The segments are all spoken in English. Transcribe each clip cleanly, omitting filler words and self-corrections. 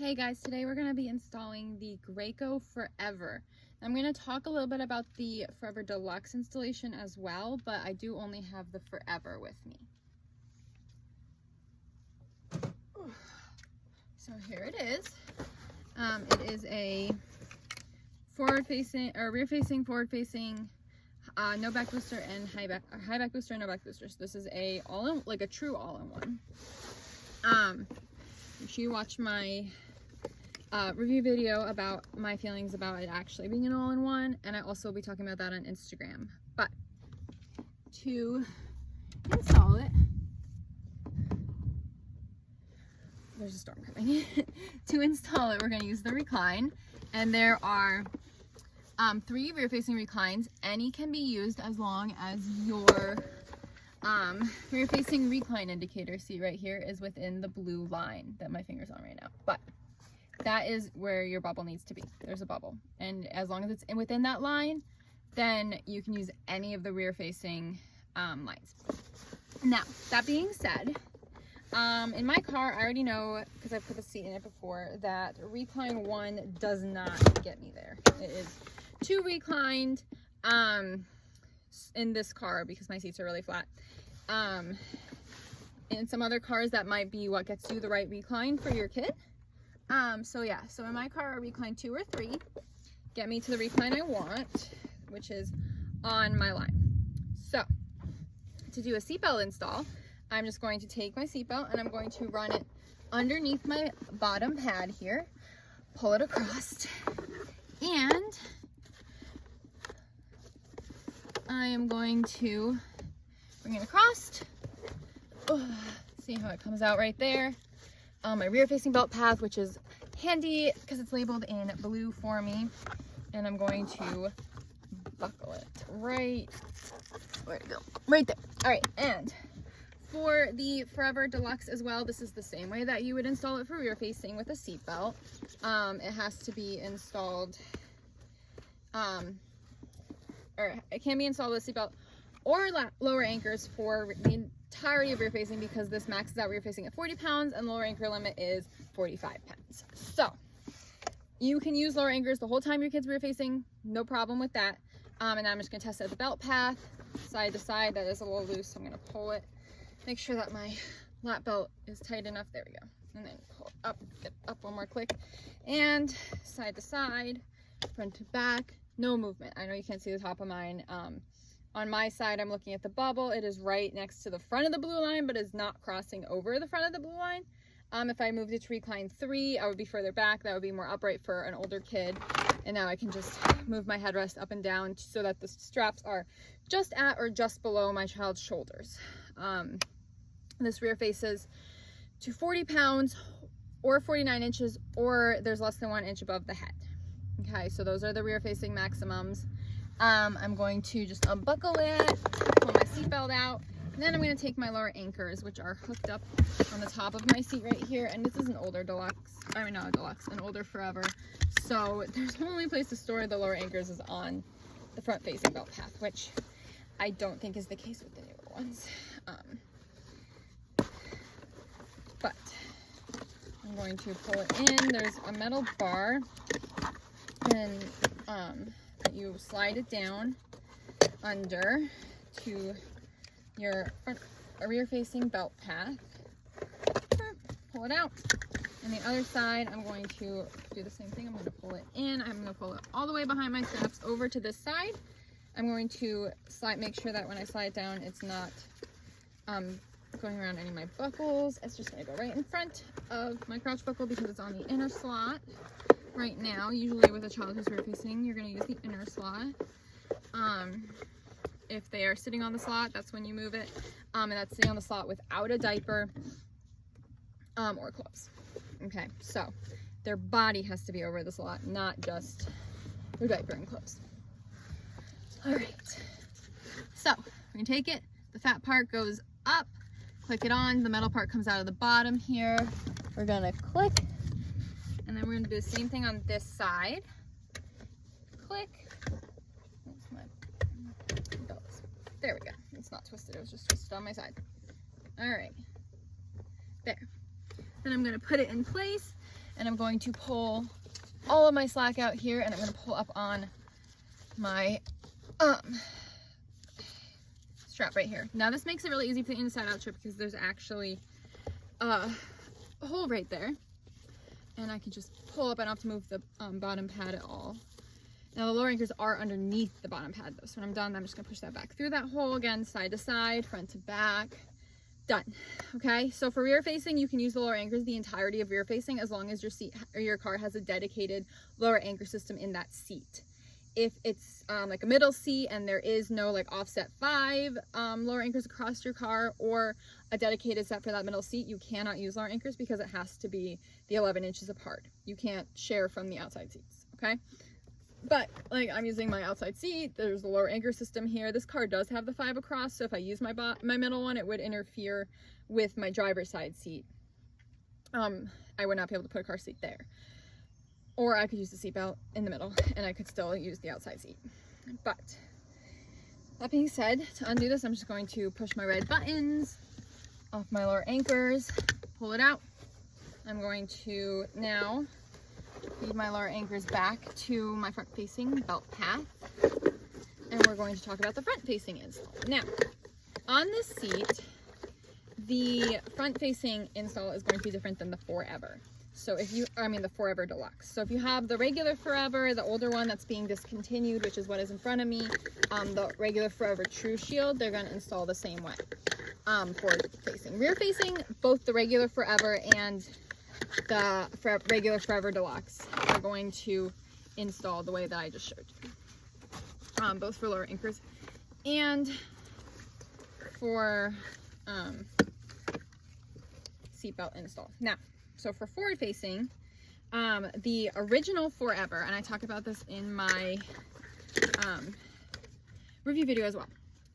Hey guys, today we're going to be installing the Graco 4ever. I'm going to talk a little bit about the 4ever Deluxe installation as well, but I do only have the 4ever with me. So here it is. It is a forward-facing or rear-facing, forward-facing, no back booster and high back booster, no back booster. So this is a true all-in-one. Make sure you watch my review video about my feelings about it actually being an all-in-one, and I also will be talking about that on Instagram. But to install it, there's a storm coming. To install it, we're going to use the recline, and there are 3 rear-facing reclines. Any can be used as long as your rear-facing recline indicator, see right here, is within the blue line that my finger's on right now. But that is where your bubble needs to be. There's a bubble, and as long as it's within that line, then you can use any of the rear-facing lines. Now, that being said, in my car, I already know, because I've put the seat in it before, that recline 1 does not get me there. It is too reclined in this car because my seats are really flat. In some other cars, that might be what gets you the right recline for your kid. So in my car, a recline 2 or 3 get me to the recline I want, which is on my line. So to do a seatbelt install, I'm just going to take my seatbelt and I'm going to run it underneath my bottom pad here, pull it across, and I am going to bring it across. See how it comes out right there. My rear-facing belt path, which is handy because it's labeled in blue for me, and I'm going to buckle it right, where'd it go? Right there. All right, and for the 4ever Deluxe as well, this is the same way that you would install it for rear-facing with a seat belt. It has to be installed, or it can be installed with a seat belt or lower anchors for the entirety of rear-facing, because this maxes out rear-facing at 40 pounds and lower anchor limit is 45 pounds. So you can use lower anchors the whole time your kid's rear-facing, no problem with that. And I'm just going to test out the belt path, side to side. That is a little loose, so I'm going to pull it. Make sure that my lap belt is tight enough. There we go. And then pull it up, get up one more click. And side to side, front to back, no movement. I know you can't see the top of mine. On my side, I'm looking at the bubble. It is right next to the front of the blue line, but is not crossing over the front of the blue line. If I moved it to recline 3, I would be further back. That would be more upright for an older kid. And now I can just move my headrest up and down so that the straps are just at or just below my child's shoulders. This rear faces to 40 pounds or 49 inches, or there's less than 1 inch above the head. Okay, so those are the rear facing maximums. I'm going to just unbuckle it, pull my seatbelt out, and then I'm going to take my lower anchors, which are hooked up on the top of my seat right here. And this is an older Deluxe, not a Deluxe, an older 4ever. So there's only place to store the lower anchors is on the front facing belt path, which I don't think is the case with the newer ones. But I'm going to pull it in. There's a metal bar, and you slide it down under to your front rear-facing belt path. Pull it out. And the other side, I'm going to do the same thing. I'm going to pull it in. I'm going to pull it all the way behind my straps over to this side. I'm going to make sure that when I slide it down, it's not going around any of my buckles. It's just going to go right in front of my crotch buckle because it's on the inner slot. Right now, usually with a child who's rear-facing, you're going to use the inner slot. If they are sitting on the slot, that's when you move it. And that's sitting on the slot without a diaper or clothes. Okay, so their body has to be over the slot, not just their diaper and clothes. All right, so we're going to take it. The fat part goes up, click it on. The metal part comes out of the bottom here. We're going to click. And then we're going to do the same thing on this side. Click. That's my belt. There we go. It's not twisted. It was just twisted on my side. All right. There. Then I'm going to put it in place. And I'm going to pull all of my slack out here, and I'm going to pull up on my strap right here. Now this makes it really easy for the inside out strip because there's actually a hole right there, and I can just pull up. I don't have to move the bottom pad at all. Now the lower anchors are underneath the bottom pad though, so when I'm done, I'm just gonna push that back through that hole again, side to side, front to back. Done. Okay, so for rear facing, you can use the lower anchors the entirety of rear facing as long as your seat or your car has a dedicated lower anchor system in that seat. If it's like a middle seat and there is no like offset 5 lower anchors across your car or a dedicated set for that middle seat, you cannot use lower anchors because it has to be the 11 inches apart. You can't share from the outside seats, okay? But like I'm using my outside seat, there's the lower anchor system here. This car does have the 5 across, so if I use my middle one, it would interfere with my driver's side seat. I would not be able to put a car seat there. Or I could use the seatbelt in the middle and I could still use the outside seat. But that being said, to undo this, I'm just going to push my red buttons off my lower anchors, pull it out. I'm going to now feed my lower anchors back to my front facing belt path. And we're going to talk about the front facing install. Now, on this seat, the front facing install is going to be different than the 4ever. So if you, I mean the 4ever Deluxe. So if you have the regular 4ever, the older one that's being discontinued, which is what is in front of me, the regular 4ever True Shield, they're going to install the same way. Forward facing. Rear facing, both the regular 4ever and the regular 4ever Deluxe are going to install the way that I just showed you. Both for lower anchors and for seatbelt install. Now, so for forward facing, the original 4ever, and I talk about this in my review video as well.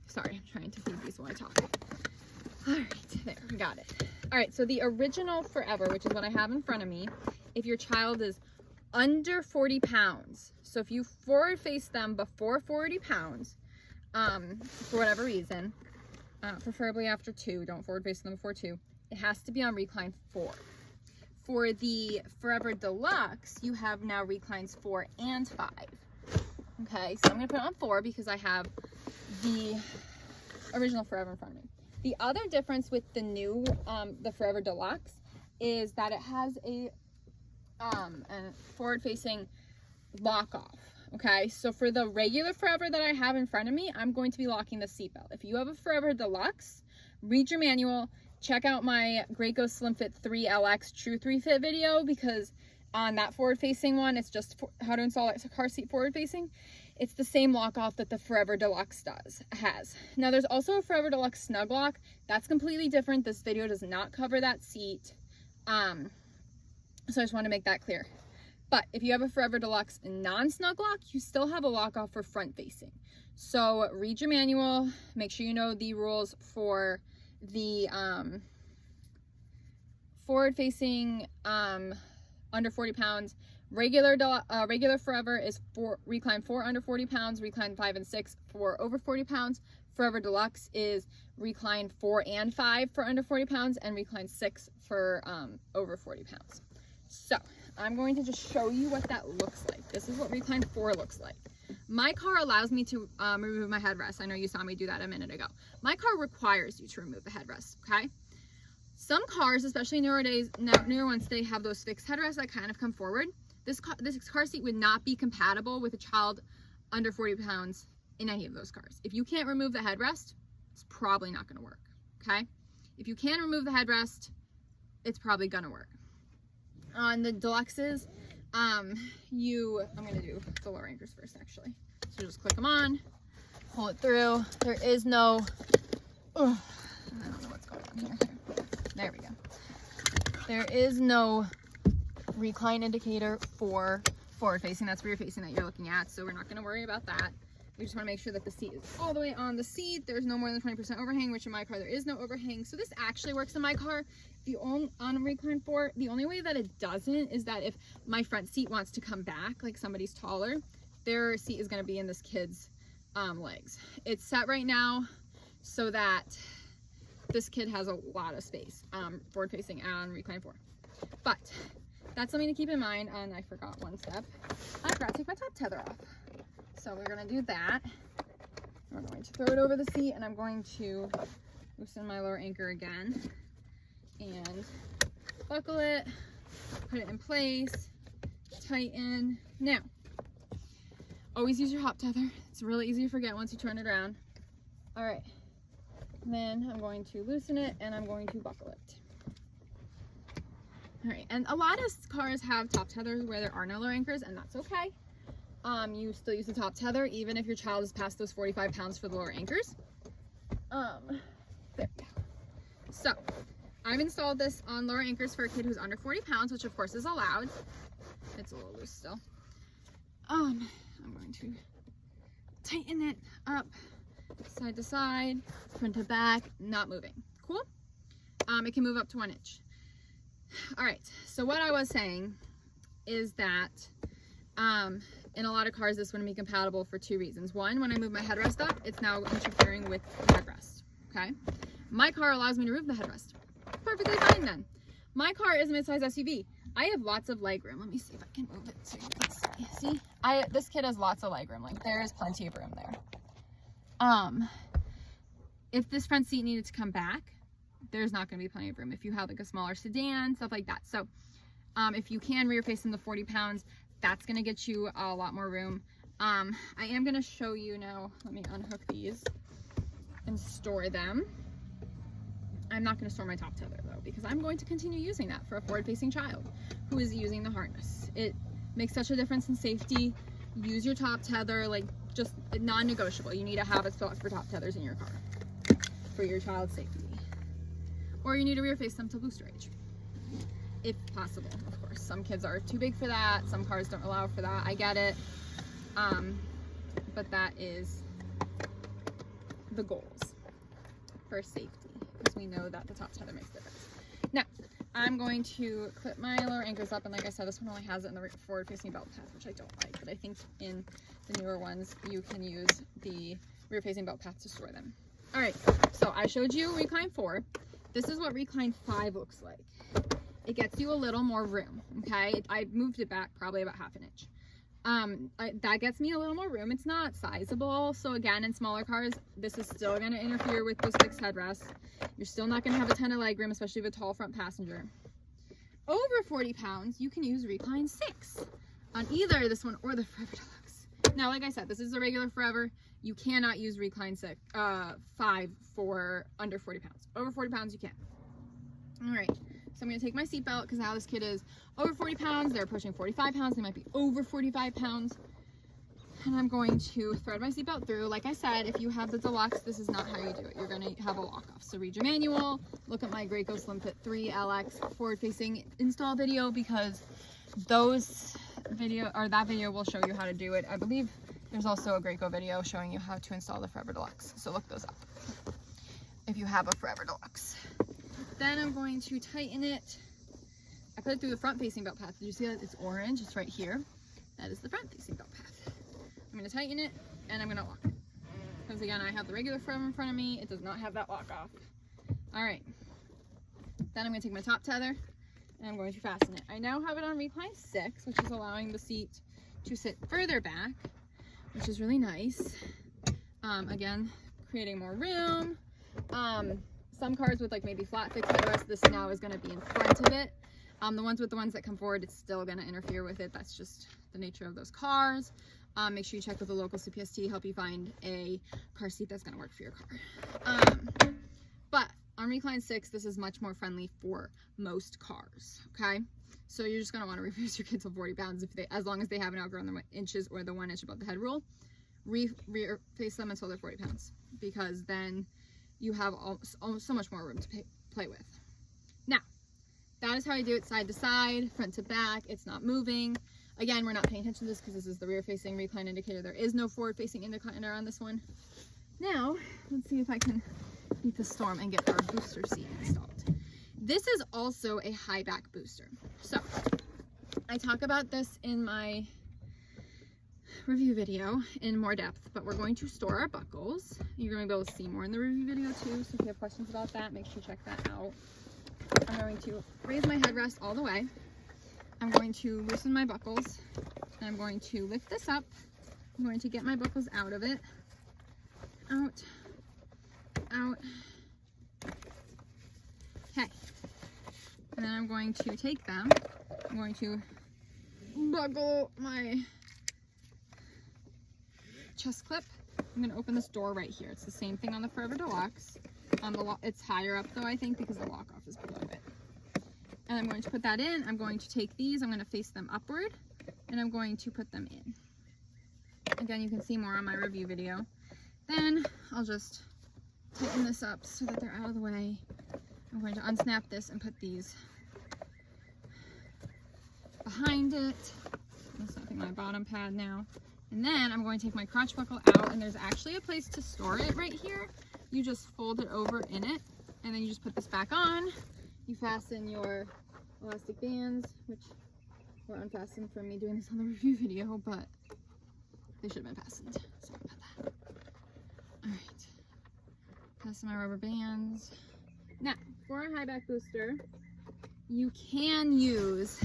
Sorry, I'm trying to feed these while I talk. All right, there, we got it. All right, so the original 4ever, which is what I have in front of me, if your child is under 40 pounds, so if you forward face them before 40 pounds, for whatever reason, preferably after 2, don't forward face them before 2, it has to be on recline 4. For the 4ever Deluxe, you have now reclines 4 and 5. Okay, so I'm gonna put it on 4 because I have the original 4ever in front of me. The other difference with the new, the 4ever Deluxe, is that it has a forward-facing lock-off. Okay, so for the regular 4ever that I have in front of me, I'm going to be locking the seatbelt. If you have a 4ever Deluxe, read your manual. Check out my Graco SlimFit 3 LX True 3 Fit video, because on that forward-facing one, it's just how to install a car seat forward-facing. It's the same lock-off that the 4ever Deluxe has. Now, there's also a 4ever Deluxe snug lock. That's completely different. This video does not cover that seat. So I just want to make that clear. But if you have a 4ever Deluxe non-snug lock, you still have a lock-off for front-facing. So read your manual. Make sure you know the rules for the forward-facing under 40 pounds. Regular 4ever is recline 4 under 40 pounds, recline 5 and 6 for over 40 pounds. 4ever Deluxe is recline 4 and 5 for under 40 pounds and recline 6 for over 40 pounds. So I'm going to just show you what that looks like. This is what recline 4 looks like. My car allows me to remove my headrest. I know you saw me do that a minute ago. My car requires you to remove the headrest, okay? Some cars, especially newer ones, they have those fixed headrests that kind of come forward. This car seat would not be compatible with a child under 40 pounds in any of those cars. If you can't remove the headrest, it's probably not gonna work, okay? If you can remove the headrest, it's probably gonna work. On the Deluxes, I'm gonna do the lower anchors first, actually. So just click them on, pull it through. There is no, I don't know what's going on here. There we go. There is no recline indicator for forward facing. That's rear facing that you're looking at, so we're not going to worry about that. We just want to make sure that the seat is all the way on the seat. There's no more than 20% overhang, which in my car there is no overhang. So this actually works in my car. On a recline 4, the only way that it doesn't is that if my front seat wants to come back, like somebody's taller, their seat is going to be in this kid's legs. It's set right now so that this kid has a lot of space forward facing on recline 4. But that's something to keep in mind. And I forgot one step. I forgot to take my top tether off. So we're going to do that. We're going to throw it over the seat, and I'm going to loosen my lower anchor again and buckle it, put it in place, tighten. Now, always use your hop tether. It's really easy to forget once you turn it around. All right, and then I'm going to loosen it and I'm going to buckle it. All right, and a lot of cars have top tethers where there are no lower anchors, and that's okay. You still use the top tether even if your child is past those 45 pounds for the lower anchors. There we go. So I've installed this on lower anchors for a kid who's under 40 pounds, which of course is allowed. It's a little loose still. I'm going to tighten it up side to side, front to back, not moving. Cool? It can move up to 1 inch. All right, so what I was saying is that in a lot of cars this wouldn't be compatible for 2 reasons. One, when I move my headrest up, it's now interfering with the headrest. Okay? My car allows me to remove the headrest. Perfectly fine then. My car is a midsize SUV. I have lots of leg room. Let me see if I can move it so you can see. See? This kid has lots of leg room. Like, there is plenty of room there. If this front seat needed to come back, there's not going to be plenty of room. If you have like a smaller sedan, stuff like that. So if you can rear face in the 40 pounds, that's going to get you a lot more room. I am going to show you now. Let me unhook these and store them. I'm not going to store my top tether though, because I'm going to continue using that for a forward-facing child who is using the harness. It makes such a difference in safety. Use your top tether, like, just non-negotiable. You need to have a spot for top tethers in your car for your child's safety. Or you need to rear face them to booster age, if possible, of course. Some kids are too big for that. Some cars don't allow for that. I get it. But that is the goals for safety, because we know that the top tether makes a difference. Now, I'm going to clip my lower anchors up, and like I said, this one only has it in the forward-facing belt path, which I don't like, but I think in the newer ones, you can use the rear-facing belt path to store them. All right, so I showed you Recline 4. This is what Recline 5 looks like. It gets you a little more room, okay? I moved it back probably about 1/2 inch. That gets me a little more room. It's not sizable, so again, in smaller cars, this is still going to interfere with those fixed headrests. You're still not going to have a ton of leg room, especially with a tall front passenger. Over 40 pounds, you can use Recline 6 on either this one or the Forever Deluxe. Now, like I said, this is a regular Forever. You cannot use Recline 5 for under 40 pounds. Over 40 pounds, you can. All right. So I'm going to take my seatbelt, because now this kid is over 40 pounds. They're approaching 45 pounds. They might be over 45 pounds. And I'm going to thread my seatbelt through. Like I said, if you have the Deluxe, this is not how you do it. You're going to have a lock off. So read your manual. Look at my Graco Slim Fit 3 LX forward-facing install video, because that video will show you how to do it. I believe there's also a Graco video showing you how to install the Forever Deluxe. So look those up if you have a Forever Deluxe. Then I'm going to tighten it. I put it through the front-facing belt path. Did you see that? It's orange. It's right here. That is the front-facing belt path. I'm going to tighten it, and I'm going to lock it. Because again, I have the regular Forever in front of me. It does not have that lock off. All right. Then I'm going to take my top tether, and I'm going to fasten it. I now have it on Recline 6, which is allowing the seat to sit further back, which is really nice. Again, creating more room. Some cars with like maybe flat fixed headrest, this now is going to be in front of it. The ones that come forward, it's still going to interfere with it. That's just the nature of those cars. Make sure you check with the local CPST, help you find a car seat that's going to work for your car. But on Recline 6, this is much more friendly for most cars, okay? So you're just going to want to reduce your kids to 40 pounds as long as they haven't outgrown the inches or the 1 inch above the head rule. Rear face them until they're 40 pounds, because then you have so much more room to play with. Now, that is how I do it side to side, front to back. It's not moving. Again, we're not paying attention to this because this is the rear-facing recline indicator. There is no forward-facing indicator on this one. Now, let's see if I can beat the storm and get our booster seat installed. This is also a high back booster. So, I talk about this in my review video in more depth, but we're going to store our buckles. You're going to be able to see more in the review video too, so if you have questions about that, make sure you check that out. I'm going to raise my headrest all the way. I'm going to loosen my buckles, and I'm going to lift this up. I'm going to get my buckles out of it. Out, out. Okay. And then I'm going to take them. I'm going to buckle my chest clip. I'm going to open this door right here. It's the same thing on the 4ever Deluxe. It's higher up though, I think, because the lock off is below it. And I'm going to put that in. I'm going to take these. I'm going to face them upward, and I'm going to put them in. Again, you can see more on my review video. Then I'll just tighten this up so that they're out of the way. I'm going to unsnap this and put these behind it. I'm snapping my bottom pad now. And then I'm going to take my crotch buckle out, and there's actually a place to store it right here. You just fold it over in it, and then you just put this back on. You fasten your elastic bands, which were unfastened from me doing this on the review video, but they should have been fastened. Sorry about that. All right. Fasten my rubber bands. Now, for a high back booster, you can use,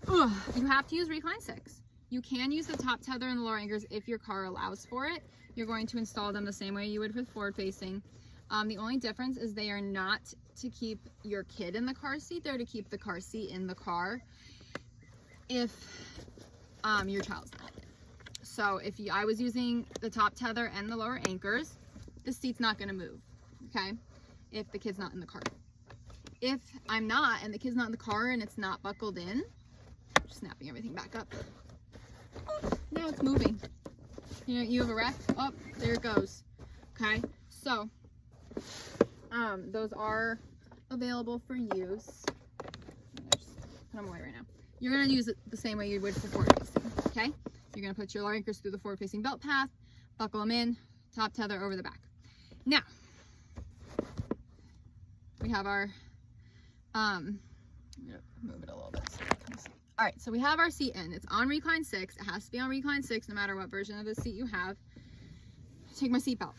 you have to use Recline 6. You can use the top tether and the lower anchors if your car allows for it. You're going to install them the same way you would with forward facing. The only difference is they are not to keep your kid in the car seat. They're to keep the car seat in the car if your child's not in it. So if I was using the top tether and the lower anchors, the seat's not going to move, okay, if the kid's not in the car. If I'm not, and the kid's not in the car and it's not buckled in, just snapping everything back up. Oh, now it's moving. You know, you have a wreck. Oh, there it goes. Okay, so those are available for use. Just put them away right now. You're going to use it the same way you would for forward facing. Okay, you're going to put your lower anchors through the forward facing belt path, buckle them in, top tether over the back. Now we have our I'm gonna move it a little bit so you can see. All right, so we have our seat in. It's on Recline 6. It has to be on Recline 6 no matter what version of the seat you have. Take my seat belt.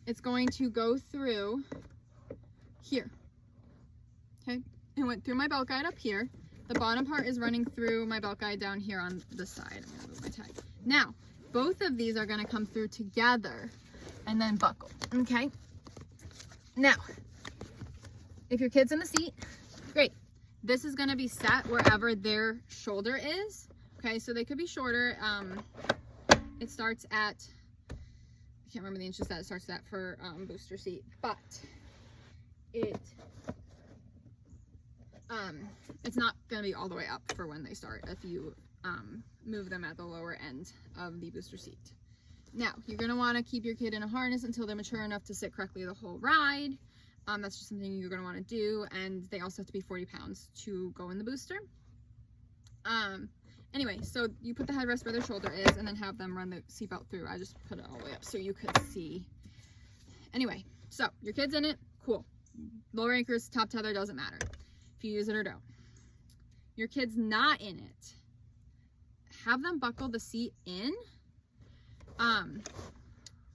It's going to go through here. Okay, it went through my belt guide up here. The bottom part is running through my belt guide down here on the side. I'm gonna move my tag. Now, both of these are gonna come through together and then buckle, okay? Now, if your kid's in the seat, great. This is gonna be set wherever their shoulder is, okay? So they could be shorter. It starts at, I can't remember the inches that it starts at for booster seat, but it's not going to be all the way up for when they start if you move them at the lower end of the booster seat. Now, you're going to want to keep your kid in a harness until they're mature enough to sit correctly the whole ride. That's just something you're going to want to do, and they also have to be 40 pounds to go in the booster. Anyway, so you put the headrest where their shoulder is and then have them run the seatbelt through. I just put it all the way up so you could see. Anyway, so your kid's in it, cool. Lower anchors, top tether, doesn't matter if you use it or don't. Your kid's not in it, have them buckle the seat in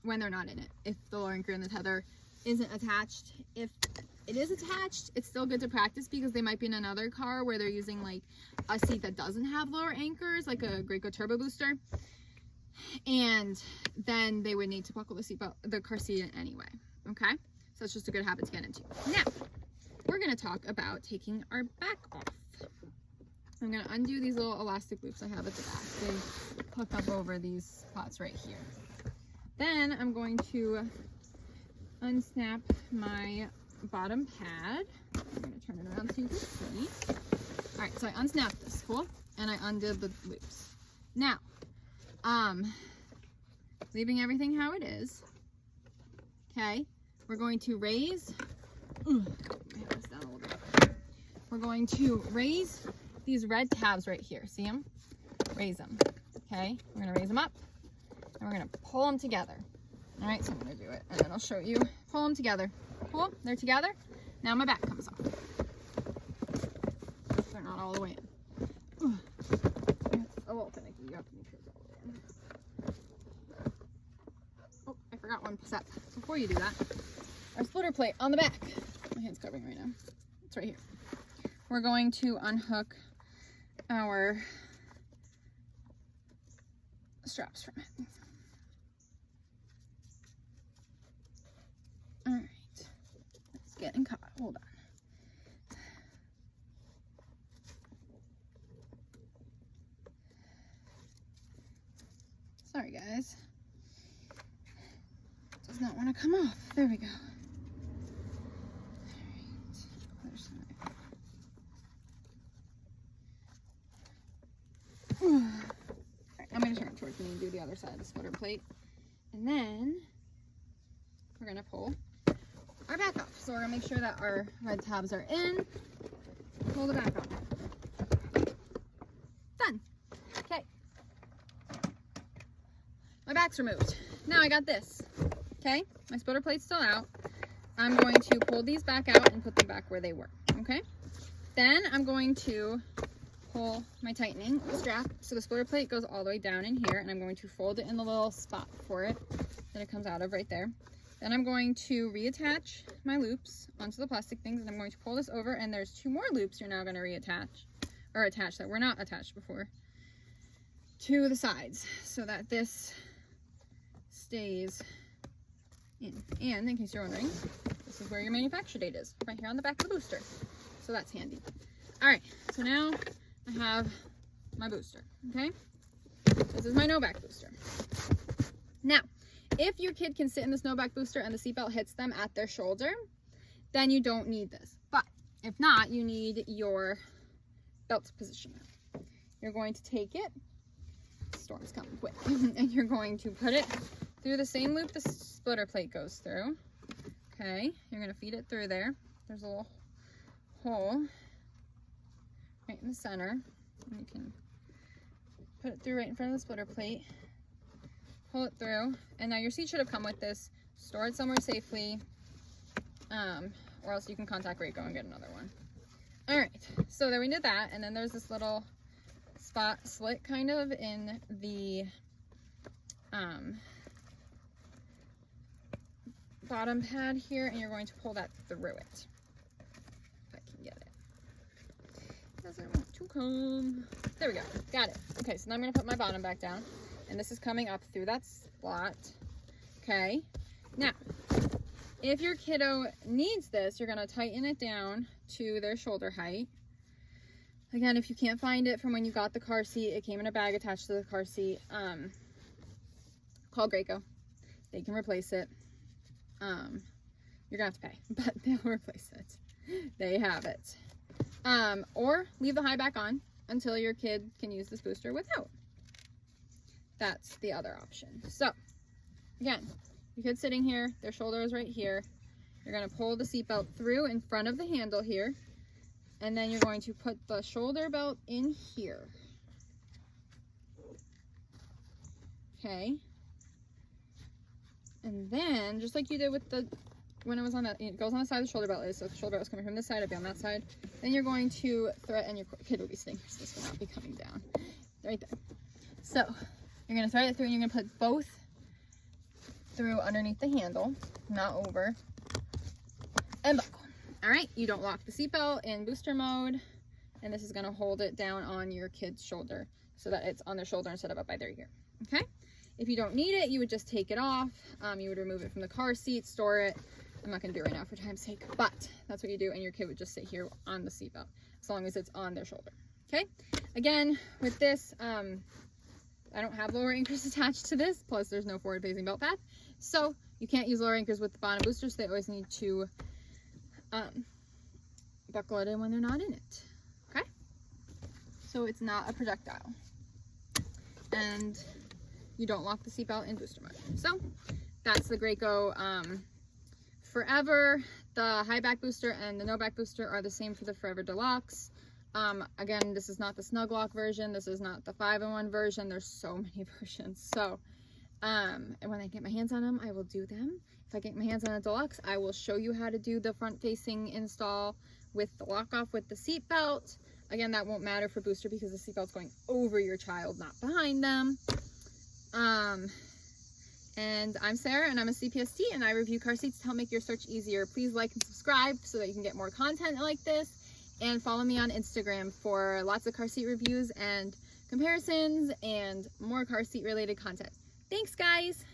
when they're not in it. If the lower anchor and the tether isn't attached, if it is attached, it's still good to practice because they might be in another car where they're using like a seat that doesn't have lower anchors, like a Graco Turbo Booster, and then they would need to buckle the seatbelt, the car seat in anyway. Okay, so it's just a good habit to get into. Now we're going to talk about taking our back off. I'm going to undo these little elastic loops I have at the back. They hook up over these spots right here. Then I'm going to unsnap my bottom pad. I'm going to turn it around so you can see. All right, so I unsnapped this, cool, and I undid the loops. Now, leaving everything how it is. Okay, we're going to raise. This down a little bit. We're going to raise these red tabs right here. See them? Raise them. Okay, we're going to raise them up, and we're going to pull them together. All right, so I'm going to do it, and then I'll show you. Pull them together. Cool, they're together. Now my back comes off. They're not all the way in. It's a little finicky. You have to make sure it's all the way in. Oh, I forgot one step. Before you do that, our splitter plate on the back. My hand's covering right now. It's right here. We're going to unhook our straps from it. All right, it's getting caught. Hold on. Sorry, guys. Does not want to come off. There we go. Alright, I'm going to turn it towards me and do the other side of the splitter plate. And then we're going to pull our back off. So we're going to make sure that our red tabs are in. Pull the back off. Done. Okay. My back's removed. Now I got this. Okay, my splitter plate's still out. I'm going to pull these back out and put them back where they were. Okay, then I'm going to pull my tightening strap so the splitter plate goes all the way down in here, and I'm going to fold it in the little spot for it that it comes out of right there. Then I'm going to reattach my loops onto the plastic things, and I'm going to pull this over, and there's 2 more loops you're now going to reattach or attach that were not attached before to the sides so that this stays in. And in case you're wondering, this is where your manufacture date is, right here on the back of the booster. So that's handy. All right, so now I have my booster, okay? This is my no-back booster. Now, if your kid can sit in the snowback booster and the seatbelt hits them at their shoulder, then you don't need this. But if not, you need your belt positioner. You're going to take it, storm's coming quick, and you're going to put it through the same loop the splitter plate goes through. Okay, you're going to feed it through there. There's a little hole right in the center, and you can put it through right in front of the splitter plate. Pull it through, and now your seat should have come with this. Store it somewhere safely, or else you can contact Graco and get another one. All right, so then we did that, and then there's this little spot slit kind of in the bottom pad here, and you're going to pull that through it. If I can get it. Doesn't want to come. There we go. Got it. Okay, so now I'm going to put my bottom back down, and this is coming up through that slot. Okay. Now, if your kiddo needs this, you're going to tighten it down to their shoulder height. Again, if you can't find it from when you got the car seat, it came in a bag attached to the car seat. Call Graco. They can replace it. You're gonna have to pay, but they'll replace it. They have it. Or leave the high back on until your kid can use this booster without. That's the other option. So, again, your kid's sitting here, their shoulder is right here. You're gonna pull the seatbelt through in front of the handle here, and then you're going to put the shoulder belt in here. Okay. And then, just like you did with the, when it was on that, it goes on the side of the shoulder belt is, so if the shoulder belt was coming from this side, it'd be on that side. Then you're going to thread, and your kid will be sitting here, so this will not be coming down. Right there. So, you're going to thread it through, and you're going to put both through underneath the handle, not over, and buckle. Alright, you don't lock the seatbelt in booster mode, and this is going to hold it down on your kid's shoulder, so that it's on their shoulder instead of up by their ear. Okay? If you don't need it, you would just take it off. You would remove it from the car seat, store it. I'm not going to do it right now for time's sake, but that's what you do, and your kid would just sit here on the seatbelt as long as it's on their shoulder. Okay? Again, with this, I don't have lower anchors attached to this, plus there's no forward-facing belt path, so you can't use lower anchors with the bottom boosters. They always need to buckle it in when they're not in it. Okay? So it's not a projectile. And you don't lock the seatbelt in booster mode. So that's the Graco 4ever. The high back booster and the no back booster are the same for the 4ever Deluxe. Again, this is not the snug lock version. This is not the 5-in-1 version. There's so many versions. So, and when I get my hands on them, I will do them. If I get my hands on a Deluxe, I will show you how to do the front facing install with the lock off with the seat belt. Again, that won't matter for booster because the seat belt's going over your child, not behind them. And I'm Sarah, and I'm a CPST, and I review car seats to help make your search easier. Please like and subscribe so that you can get more content like this. and follow me on Instagram for lots of car seat reviews and comparisons and more car seat related content. Thanks, guys.